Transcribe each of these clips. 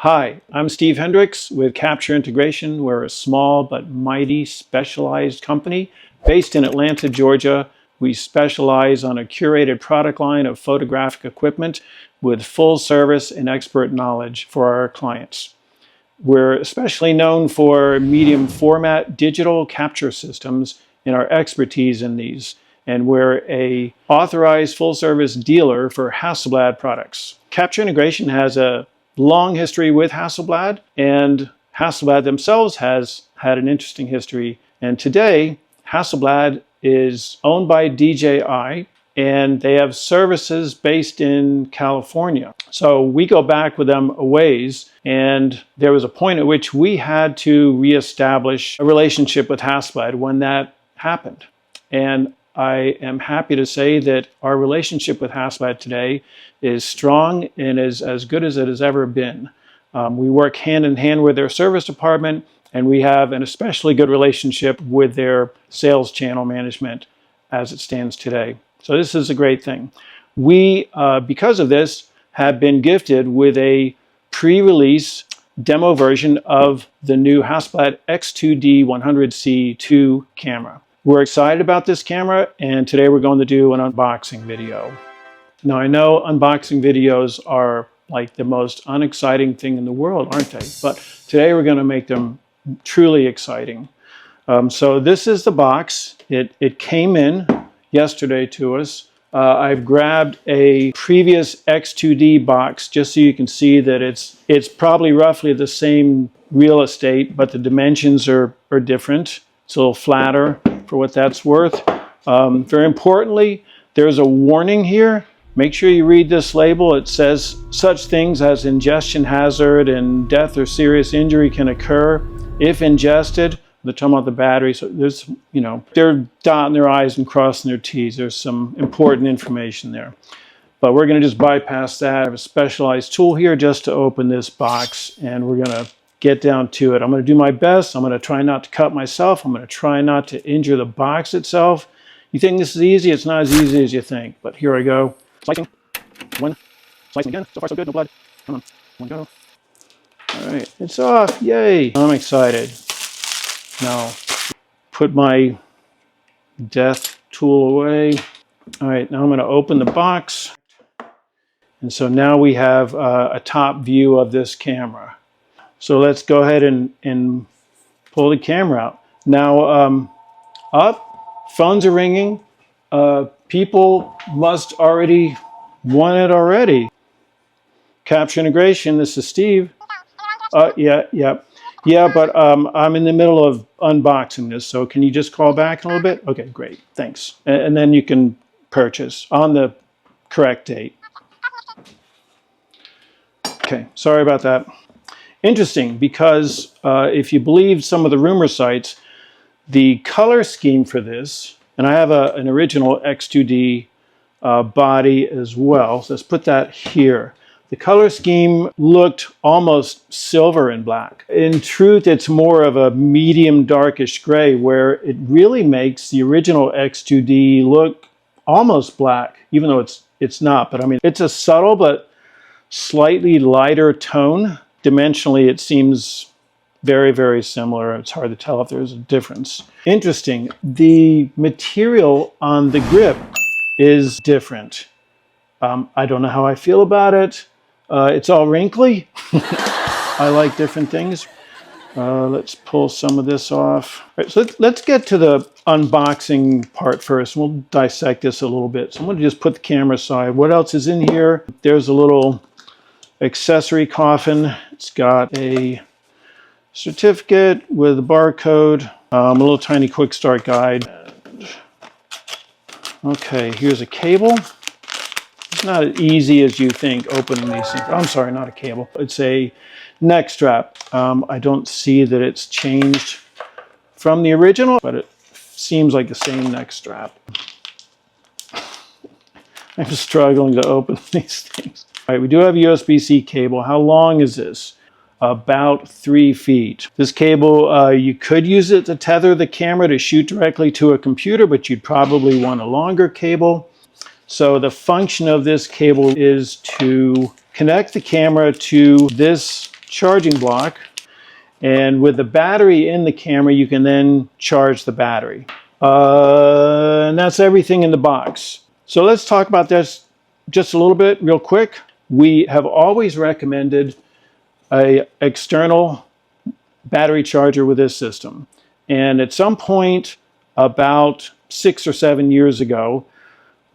Hi, I'm Steve Hendricks with Capture Integration. We're a small but mighty specialized company based in Atlanta, Georgia. We specialize on a curated product line of photographic equipment with full service and expert knowledge for our clients. We're especially known for medium format digital capture systems and our expertise in these. And we're an authorized full service dealer for Hasselblad products. Capture Integration has a long history with Hasselblad, and Hasselblad themselves has had an interesting history. And today, Hasselblad is owned by DJI, and they have services based in California. So we go back with them a ways, and there was a point at which we had to reestablish a relationship with Hasselblad when that happened. And I am happy to say that our relationship with Hasselblad today is strong and is as good as it has ever been. We work hand in hand with their service department, and we have an especially good relationship with their sales channel management as it stands today. So this is a great thing. We, because of this, have been gifted with a pre-release demo version of the new Hasselblad X2D 100C2 camera. We're excited about this camera, and today we're going to do an unboxing video. Now, I know unboxing videos are like the most unexciting thing in the world, aren't they? But today we're going to make them truly exciting. So this is the box. It came in yesterday to us. I've grabbed a previous X2D box just so you can see that it's probably roughly the same real estate, but the dimensions are different. It's a little flatter for what that's worth. Very importantly, there's a warning here. Make sure you read this label. It says such things as ingestion hazard and death or serious injury can occur if ingested. They're talking about the battery. So there's, they're dotting their I's and crossing their T's. There's some important information there. But we're going to just bypass that. I have a specialized tool here just to open this box, and we're going to get down to it. I'm going to do my best. I'm going to try not to cut myself. I'm going to try not to injure the box itself. You think this is easy? It's not as easy as you think, but here I go. Slicing. One. Slicing again. So far so good. No blood. Come on. One go. All right. It's off. Yay. I'm excited. Now, put my death tool away. All right. Now I'm going to open the box. And so now we have a top view of this camera. So let's go ahead and pull the camera out. Now, up, phones are ringing. People must already want it already. Capture Integration, this is Steve. Yeah, but I'm in the middle of unboxing this, so can you just call back in a little bit? Okay, great, thanks. And then you can purchase on the correct date. Okay, sorry about that. Interesting, because if you believe some of the rumor sites, the color scheme for this, and I have an original X2D body as well, so let's put that here. The color scheme looked almost silver and black. In truth, it's more of a medium darkish gray, where it really makes the original X2D look almost black, even though it's not. But I mean, it's a subtle but slightly lighter tone. Dimensionally, it seems very, very similar. It's hard to tell if there's a difference. Interesting, the material on the grip is different. I don't know how I feel about it. It's all wrinkly. I like different things. Let's pull some of this off. All right, so let's get to the unboxing part first. We'll dissect this a little bit. So I'm going to just put the camera aside. What else is in here? There's a little accessory coffin. It's got a certificate with a barcode, a little tiny quick start guide. Okay, here's a cable. It's not as easy as you think opening these things. I'm sorry, not a cable. It's a neck strap. I don't see that it's changed from the original, but it seems like the same neck strap. I'm struggling to open these things. All right, we do have a USB-C cable. How long is this? About 3 feet. This cable, you could use it to tether the camera to shoot directly to a computer, but you'd probably want a longer cable. So the function of this cable is to connect the camera to this charging block. And with the battery in the camera, you can then charge the battery. And that's everything in the box. So let's talk about this just a little bit real quick. We have always recommended an external battery charger with this system. And at some point about 6 or 7 years ago,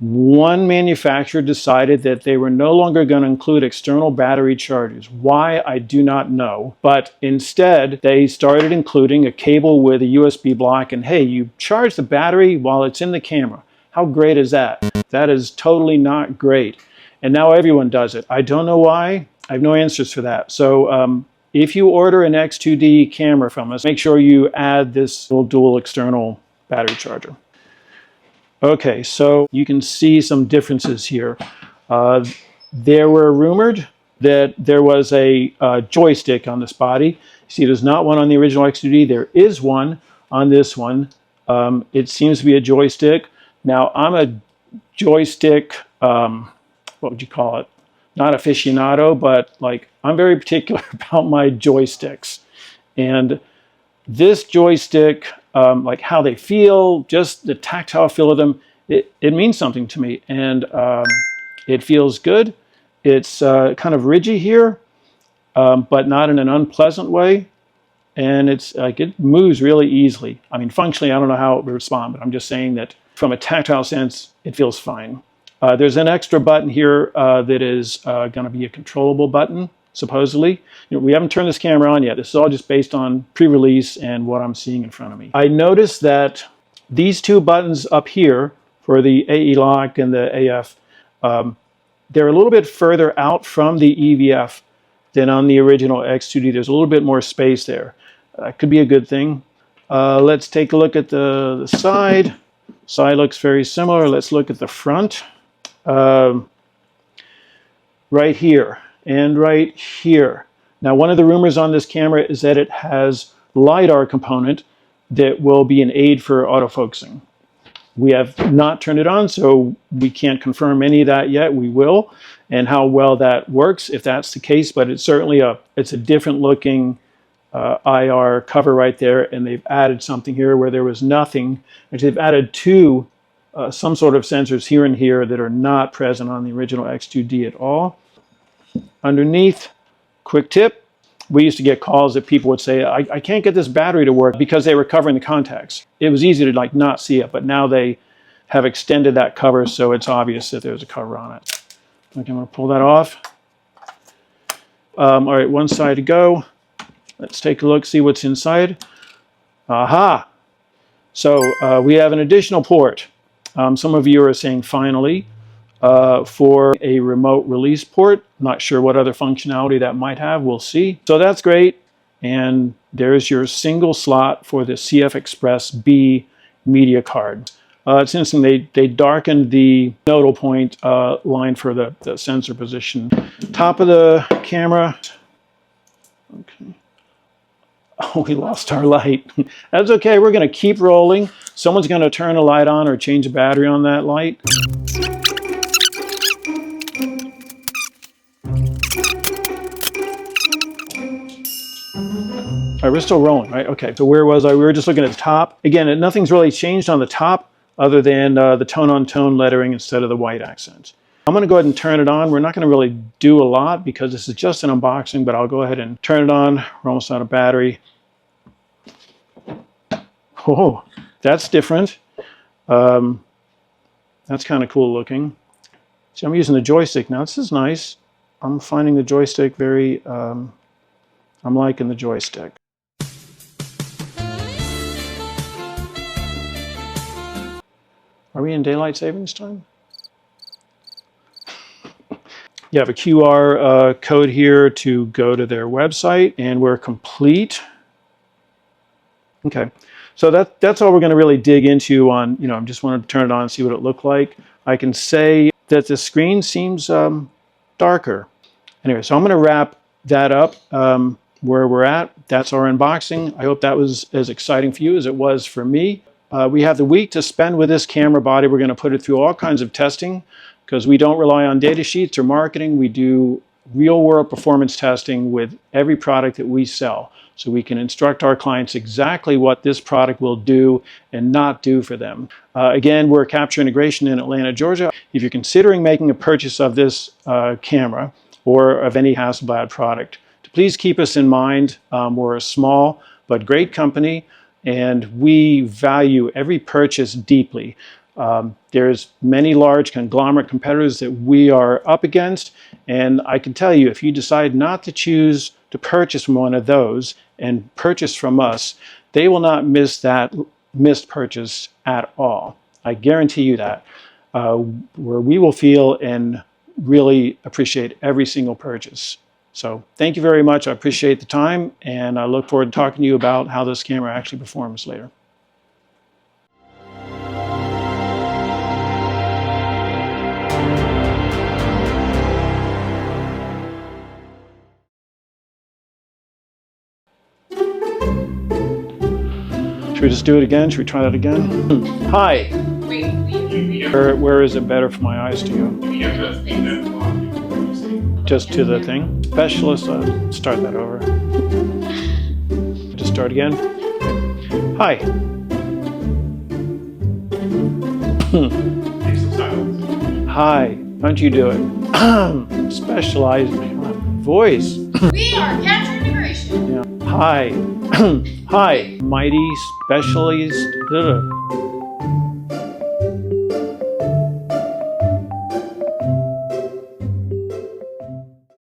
one manufacturer decided that they were no longer going to include external battery chargers. Why, I do not know. But instead, they started including a cable with a USB block, and hey, you charge the battery while it's in the camera. How great is that? That is totally not great. And now everyone does it. I don't know why. I have no answers for that. So if you order an X2D camera from us, make sure you add this little dual external battery charger. Okay, so you can see some differences here. There were rumored that there was a joystick on this body. See, there's not one on the original X2D. There is one on this one. It seems to be a joystick. Now, I'm a joystick, what would you call it? Not aficionado, but like I'm very particular about my joysticks. And this joystick, like how they feel, just the tactile feel of them, it means something to me. And it feels good. It's kind of ridgy here, but not in an unpleasant way. And it's like it moves really easily. I mean, functionally, I don't know how it would respond, but I'm just saying that from a tactile sense, it feels fine. There's an extra button here that is going to be a controllable button, supposedly. You know, we haven't turned this camera on yet. This is all just based on pre-release and what I'm seeing in front of me. I noticed that these two buttons up here for the AE lock and the AF, they're a little bit further out from the EVF than on the original X2D. There's a little bit more space there. Could be a good thing. Let's take a look at the side. Side looks very similar. Let's look at the front. Right here and right here. Now, one of the rumors on this camera is that it has LiDAR component that will be an aid for autofocusing. We have not turned it on, so we can't confirm any of that yet. We will, and how well that works if that's the case. But it's certainly it's a different looking IR cover right there, and they've added something here where there was nothing. Actually, they've added some sort of sensors here and here that are not present on the original X2D at all. Underneath, quick tip, we used to get calls that people would say, I can't get this battery to work because they were covering the contacts. It was easy to like not see it, but now they have extended that cover so it's obvious that there's a cover on it. Okay, I'm going to pull that off. All right, one side to go. Let's take a look, see what's inside. Aha! So we have an additional port. Some of you are saying finally for a remote release port. Not sure what other functionality that might have. We'll see. So that's great. And there's your single slot for the CF Express B media card. It's interesting, they darkened the nodal point line for the sensor position. Top of the camera. Okay. Oh, we lost our light. That's okay. We're going to keep rolling. Someone's going to turn a light on or change a battery on that light. All right, we're still rolling, right? Okay, so where was I? We were just looking at the top. Again, nothing's really changed on the top other than the tone-on-tone lettering instead of the white accent. I'm going to go ahead and turn it on. We're not going to really do a lot because this is just an unboxing, but I'll go ahead and turn it on. We're almost out of battery. Oh, that's different. That's kind of cool looking. See, I'm using the joystick now. This is nice. I'm finding the joystick very, I'm liking the joystick. Are we in daylight savings time? You have a QR code here to go to their website, and we're complete. Okay, so that's all we're going to really dig into on, I just wanted to turn it on and see what it looked like. I can say that the screen seems darker. Anyway, so I'm going to wrap that up where we're at. That's our unboxing. I hope that was as exciting for you as it was for me. We have the week to spend with this camera body. We're going to put it through all kinds of testing because we don't rely on data sheets or marketing. We do real world performance testing with every product that we sell. So we can instruct our clients exactly what this product will do and not do for them. Again, we're Capture Integration in Atlanta, Georgia. If you're considering making a purchase of this camera or of any Hasselblad product, please keep us in mind. We're a small but great company, and we value every purchase deeply. There's many large conglomerate competitors that we are up against, and I can tell you, if you decide not to choose to purchase from one of those and purchase from us, they will not miss that missed purchase at all. I guarantee you that. Where we will feel and really appreciate every single purchase. So thank you very much. I appreciate the time, and I look forward to talking to you about how this camera actually performs later. Should we just do it again? Should we try that again? Hi. Where is it better for my eyes to go? Just to the thing. Specialist, start that over. Just start again. Hi. Hi. Why don't you do it? Specialized voice. We are Capture Integration. Yeah. Hi. Hi. Mighty specialist.